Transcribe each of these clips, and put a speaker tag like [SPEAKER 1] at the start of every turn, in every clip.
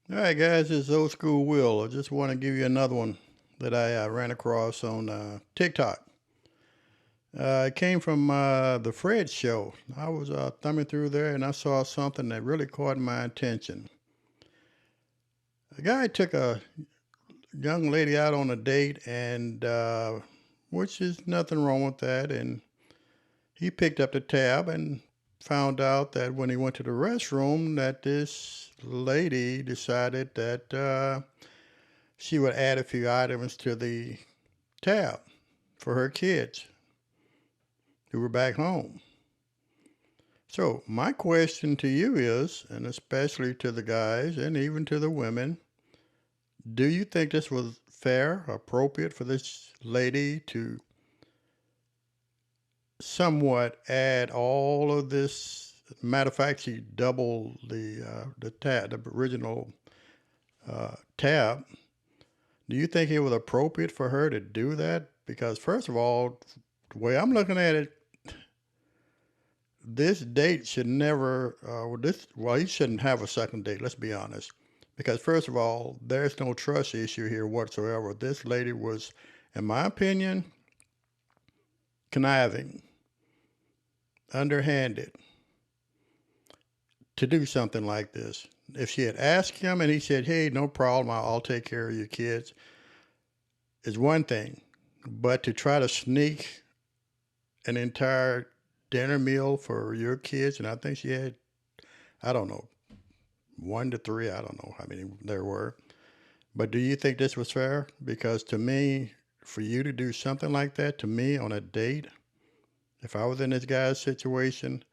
[SPEAKER 1] All right, guys, this is Old School Will. I just want to give you another one that I ran across on TikTok. It came from the Fred Show. I was thumbing through there and I saw something that really caught my attention. A guy took a young lady out on a date, and which is nothing wrong with that. And he picked up the tab and found out that when he went to the restroom, that this lady decided that she would add a few items to the tab for her kids who were back home. So, my question to you is, and especially to the guys and even to the women, do you think this was fair, appropriate for this lady to somewhat add all of this? Matter of fact, she doubled the original tab. Do you think it was appropriate for her to do that? Because first of all, the way I'm looking at it, this date should never, he shouldn't have a second date, let's be honest. Because first of all, there's no trust issue here whatsoever. This lady was, in my opinion, conniving, underhanded to do something like this. If she had asked him and he said, hey, no problem, I'll take care of your kids, is one thing. But to try to sneak an entire dinner meal for your kids, and I think she had, I don't know, 1 to 3, I don't know how many there were. But do you think this was fair? Because to me, for you to do something like that to me on a date, if I was in this guy's situation,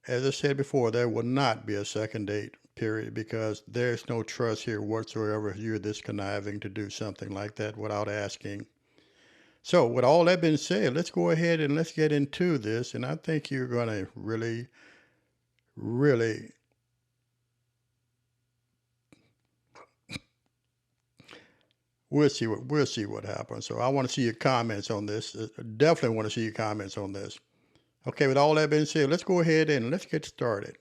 [SPEAKER 1] as I said before, there will not be a second date, period, because there's no trust here whatsoever if you're this conniving to do something like that without asking. So, with all that being said, let's go ahead and let's get into this. And I think you're going to really, really, we'll see what happens. So, I want to see your comments on this. Definitely want to see your comments on this. Okay, with all that being said, let's go ahead and let's get started.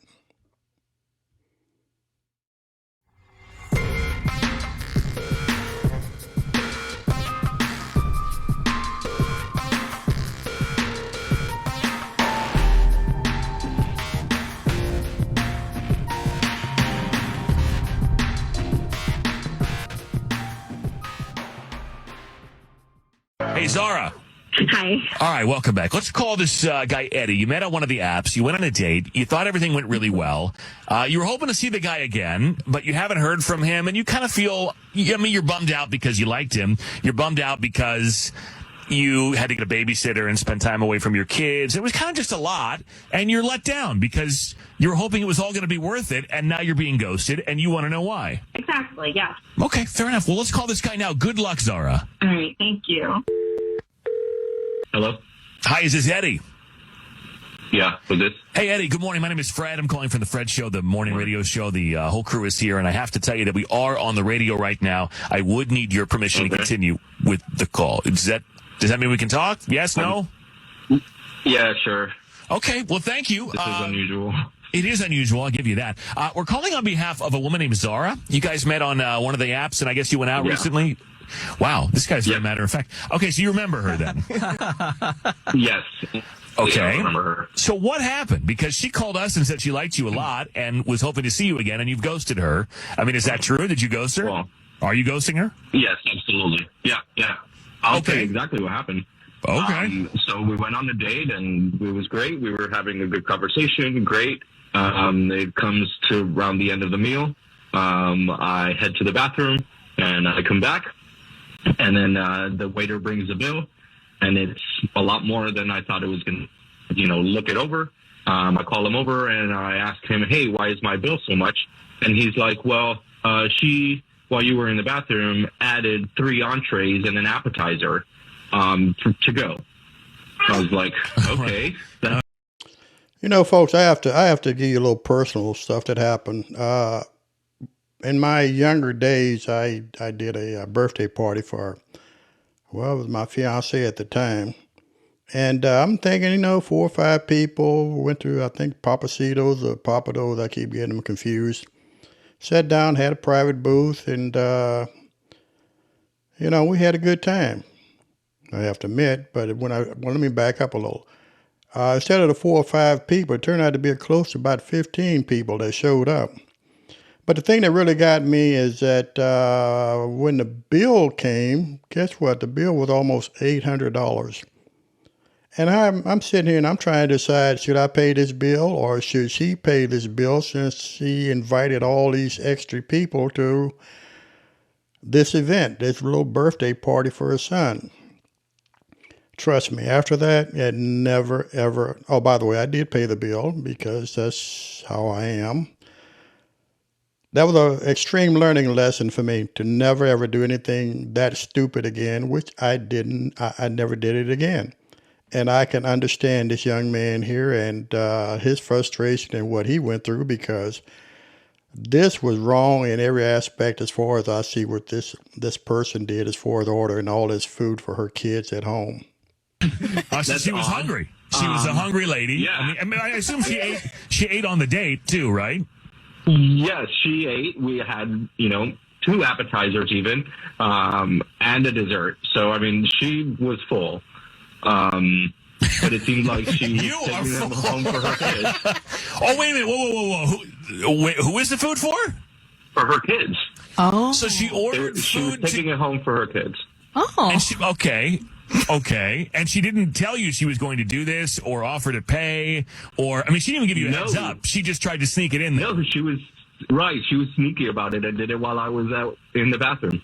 [SPEAKER 2] Hey, Zara.
[SPEAKER 3] Hi.
[SPEAKER 2] All right, welcome back. Let's call this guy Eddie. You met on one of the apps. You went on a date. You thought everything went really well. You were hoping to see the guy again, but you haven't heard from him, and you kind of feel, you're bummed out because you liked him. You're bummed out because you had to get a babysitter and spend time away from your kids. It was kind of just a lot, and you're let down because you were hoping it was all going to be worth it, and now you're being ghosted, and you want to know why.
[SPEAKER 3] Exactly, yes.
[SPEAKER 2] Okay, fair enough. Well, let's call this guy now. Good luck, Zara.
[SPEAKER 3] All right, thank you.
[SPEAKER 4] Hello?
[SPEAKER 2] Hi, is this Eddie?
[SPEAKER 4] Yeah, who's this?
[SPEAKER 2] Hey, Eddie, good morning. My name is Fred. I'm calling from the Fred Show, the morning radio show. The whole crew is here, and I have to tell you that we are on the radio right now. I would need your permission to continue with the call. Does that mean we can talk? Yes, no?
[SPEAKER 4] Yeah, sure.
[SPEAKER 2] Okay, well, thank you.
[SPEAKER 4] This is unusual.
[SPEAKER 2] It is unusual, I'll give you that. We're calling on behalf of a woman named Zara. You guys met on one of the apps, and I guess you went out recently? Wow, this guy's very matter of fact. Okay, so you remember her then?
[SPEAKER 4] Yes.
[SPEAKER 2] Okay.
[SPEAKER 4] Yeah, I remember her.
[SPEAKER 2] So what happened? Because she called us and said she liked you a lot and was hoping to see you again, and you've ghosted her. I mean, is that true? Did you ghost her?
[SPEAKER 4] Well,
[SPEAKER 2] Are you ghosting her?
[SPEAKER 4] yes, absolutely. Yeah. I'll tell you exactly what happened.
[SPEAKER 2] Okay.
[SPEAKER 4] So we went on a date, and it was great. We were having a good conversation. Great. It comes to around the end of the meal. I head to the bathroom, and I come back. And then the waiter brings the bill, and it's a lot more than I thought it was going to, look it over. I call him over, and I ask him, hey, why is my bill so much? And he's like, well, she, while you were in the bathroom, added 3 entrees and an appetizer to go. I was like, okay.
[SPEAKER 1] Folks, I have to give you a little personal stuff that happened. In my younger days, I did a birthday party for, it was my fiance at the time. And I'm thinking, 4 or 5 people. Went to, I think, Papacitos or Papados. I keep getting them confused. Sat down, had a private booth, and we had a good time. I have to admit, but let me back up a little. Instead of the 4 or 5 people, it turned out to be close to about 15 people that showed up. But the thing that really got me is that when the bill came, guess what? The bill was almost $800. And I'm sitting here and I'm trying to decide, should I pay this bill or should she pay this bill since she invited all these extra people to this event, this little birthday party for her son. Trust me, after that, it never, ever. Oh, by the way, I did pay the bill because that's how I am. That was an extreme learning lesson for me to never, ever do anything that stupid again, which I didn't. I never did it again. And I can understand this young man here and his frustration and what he went through because this was wrong in every aspect as far as I see what this person did as far as ordering all this food for her kids at home.
[SPEAKER 2] So she was hungry. She was a hungry lady.
[SPEAKER 4] Yeah.
[SPEAKER 2] I assume she ate on the date too, right?
[SPEAKER 4] Yes, she ate. We had, 2 appetizers even, and a dessert. So, she was full. But it seemed like she was taking them home for her kids.
[SPEAKER 2] Oh, wait a minute. Whoa. Who is the food for?
[SPEAKER 4] For her kids.
[SPEAKER 5] Oh.
[SPEAKER 2] So she ordered
[SPEAKER 4] She was
[SPEAKER 2] food.
[SPEAKER 4] taking it home for her kids.
[SPEAKER 5] Oh.
[SPEAKER 2] And okay. And she didn't tell you she was going to do this or offer to pay or, she didn't even give you a heads up. She just tried to sneak it in there.
[SPEAKER 4] No, she was sneaky about it and did it while I was out in the bathroom.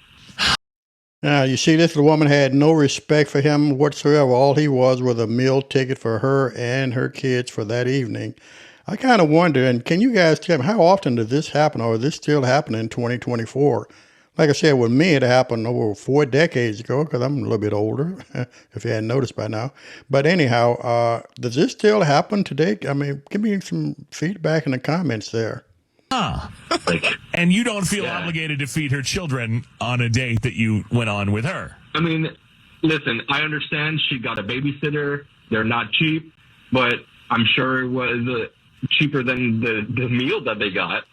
[SPEAKER 1] Now, you see, this woman had no respect for him whatsoever. All he was a meal ticket for her and her kids for that evening. I kind of wonder, and can you guys tell me, how often does this happen, or is this still happening in 2024? Like I said, with me, it happened over 4 decades ago, because I'm a little bit older, if you hadn't noticed by now. But anyhow, does this still happen today? Give me some feedback in the comments there.
[SPEAKER 2] Huh. And you don't feel obligated to feed her children on a date that you went on with her.
[SPEAKER 4] Listen, I understand she got a babysitter. They're not cheap, but I'm sure it was cheaper than the meal that they got.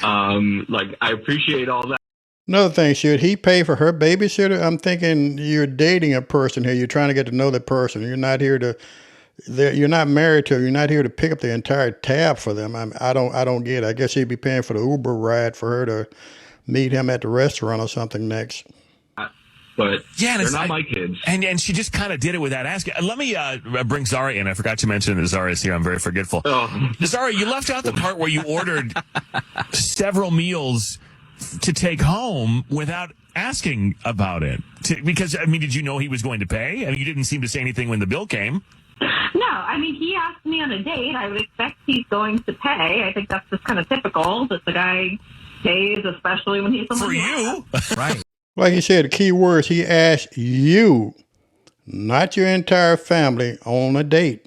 [SPEAKER 4] I appreciate all that.
[SPEAKER 1] Another thing, should he pay for her babysitter? I'm thinking you're dating a person here. You're trying to get to know the person. You're not here to... You're not married to her. You're not here to pick up the entire tab for them. I don't get it. I guess he'd be paying for the Uber ride for her to meet him at the restaurant or something next.
[SPEAKER 4] But they're not my kids.
[SPEAKER 2] And she just kind of did it without asking. Let me bring Zara in. I forgot to mention that Zara is here. I'm very forgetful.
[SPEAKER 4] Oh.
[SPEAKER 2] Zara, you left out the part where you ordered several meals to take home without asking about it. Because, did you know he was going to pay? You didn't seem to say anything when the bill came.
[SPEAKER 3] No, he asked me on a date. I would expect he's going to pay. I think that's just kind of typical that the guy pays, especially when he's
[SPEAKER 2] for you.
[SPEAKER 5] Right.
[SPEAKER 1] Like you said, the key words, he asked you, not your entire family, on a date.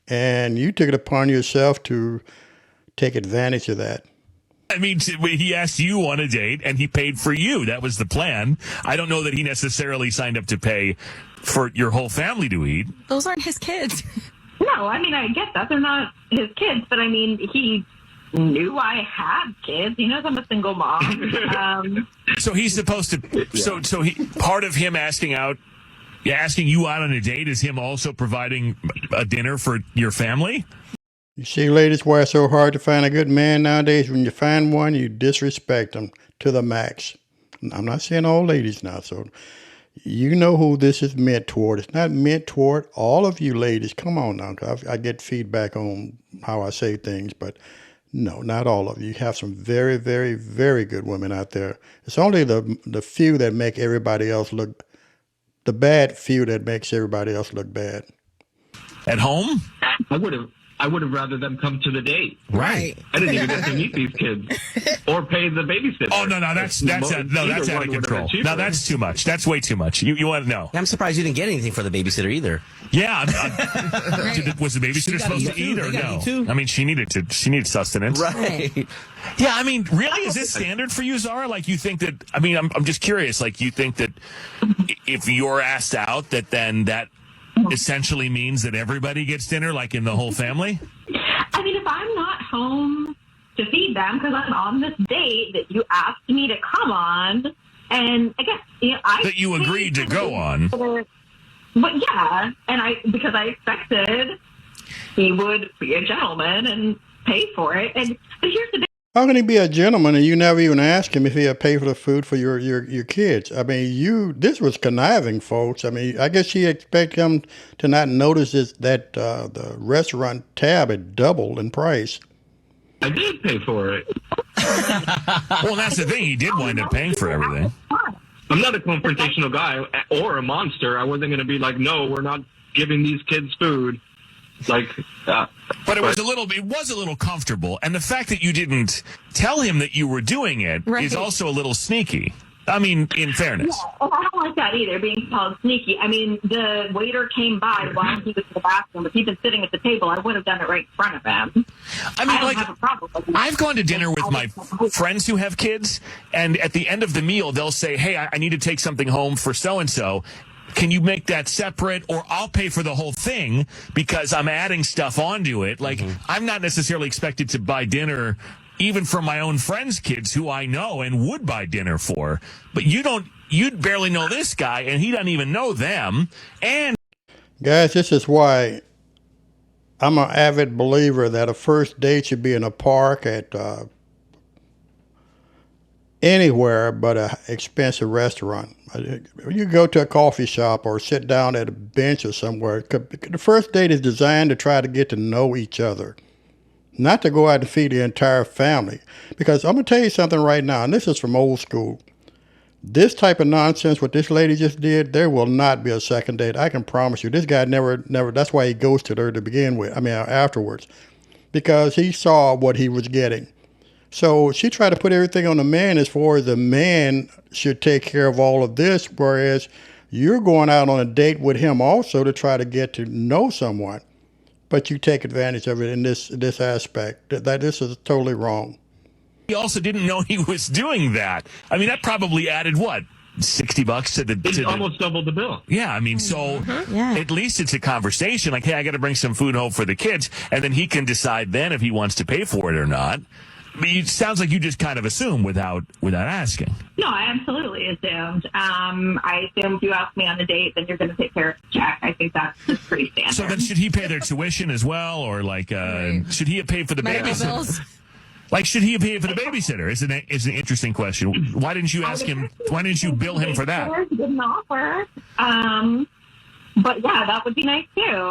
[SPEAKER 1] And you took it upon yourself to take advantage of that.
[SPEAKER 2] He asked you on a date, and he paid for you. That was the plan. I don't know that he necessarily signed up to pay for your whole family to eat.
[SPEAKER 5] Those aren't his kids.
[SPEAKER 3] No, I get that. They're not his kids. But, he knew I had kids. He knows I'm a single mom.
[SPEAKER 2] So he's supposed to... So he part of him asking you out on a date is him also providing a dinner for your family?
[SPEAKER 1] You see, ladies, why it's so hard to find a good man nowadays? When you find one, you disrespect them to the max. I'm not saying all ladies now, so you know who this is meant toward. It's not meant toward all of you ladies. Come on now, 'cause I get feedback on how I say things, but no, not all of you. You have some very, very, very good women out there. It's only the few that make everybody else look, the bad few that makes everybody else look bad.
[SPEAKER 2] At home?
[SPEAKER 4] I would have rather them come to the date.
[SPEAKER 5] Right.
[SPEAKER 4] I didn't even get to meet these kids or pay the babysitter.
[SPEAKER 2] Oh no, that's out of control. No, that's too much. That's way too much. You want to know?
[SPEAKER 6] I'm surprised you didn't get anything for the babysitter either.
[SPEAKER 2] Yeah. Was the babysitter supposed to eat or no? She needed sustenance.
[SPEAKER 6] Right.
[SPEAKER 2] Yeah, really, is this standard for you, Zara? You think that? I'm just curious. You think that if you're asked out, that essentially means that everybody gets dinner, in the whole family?
[SPEAKER 3] If I'm not home to feed them because I'm on this date that you asked me to come on. And again,
[SPEAKER 2] That you agreed to go on.
[SPEAKER 3] But yeah, and because I expected he would be a gentleman and pay for it. But here's the
[SPEAKER 1] How can he be a gentleman and you never even ask him if he'll pay for the food for your kids? I mean, this was conniving, folks. I mean, I guess she expected him to not notice that the restaurant tab had doubled in price.
[SPEAKER 4] I did pay for it.
[SPEAKER 2] Well, that's the thing. He did wind up paying for everything.
[SPEAKER 4] I'm not a confrontational guy or a monster. I wasn't going to be like, no, we're not giving these kids food. Like,
[SPEAKER 2] but it was a little comfortable, and the fact that you didn't tell him that you were doing it is also a little sneaky. I mean, in fairness.
[SPEAKER 3] Yeah, I don't like that either, being called sneaky. I mean, the waiter came by while he was in the bathroom. If he'd been sitting at the table, I would have done it right in front of him.
[SPEAKER 2] I mean,
[SPEAKER 3] don't have a problem with that.
[SPEAKER 2] I've gone to dinner with my friends who have kids, and at the end of the meal, they'll say, hey, I need to take something home for so-and-so. Can you make that separate, or I'll pay for the whole thing because I'm adding stuff onto it? Like, I'm not necessarily expected to buy dinner even for my own friends' kids who I know and would buy dinner for. But you'd barely know this guy, and he doesn't even know them. And
[SPEAKER 1] guys, this is why I'm an avid believer that a first date should be in a park at anywhere but an expensive restaurant. You go to a coffee shop or sit down at a bench or somewhere. The first date is designed to try to get to know each other, not to go out and feed the entire family. Because I'm going to tell you something right now, and this is from old school. This type of nonsense, what this lady just did, there will not be a second date. I can promise you. This guy never, that's why he ghosted her to begin with. I mean, afterwards. Because he saw what he was getting. So she tried to put everything on the man as far as the man should take care of all of this, whereas you're going out on a date with him also to try to get to know someone. But you take advantage of it in this aspect. This is totally wrong.
[SPEAKER 2] he also didn't know he was doing that. I mean, that probably added what? $60 to the.
[SPEAKER 4] It's almost doubled the bill.
[SPEAKER 2] Yeah, I mean, so at least it's a conversation. Like, hey, I got to bring some food home for the kids, and then he can decide then if he wants to pay for it or not. I mean, it sounds like you just kind of assume without asking.
[SPEAKER 3] No, I absolutely assumed. I assumed you asked me on a date, then you're going to take care of the check. I think that's just pretty standard.
[SPEAKER 2] So then, should he pay their tuition as well, or like, should he have paid for the babysitter? Like, should he have paid for the babysitter? Is an interesting question. Why didn't you ask him? Why didn't you bill him for that?
[SPEAKER 3] Didn't offer. But yeah, that would be nice too.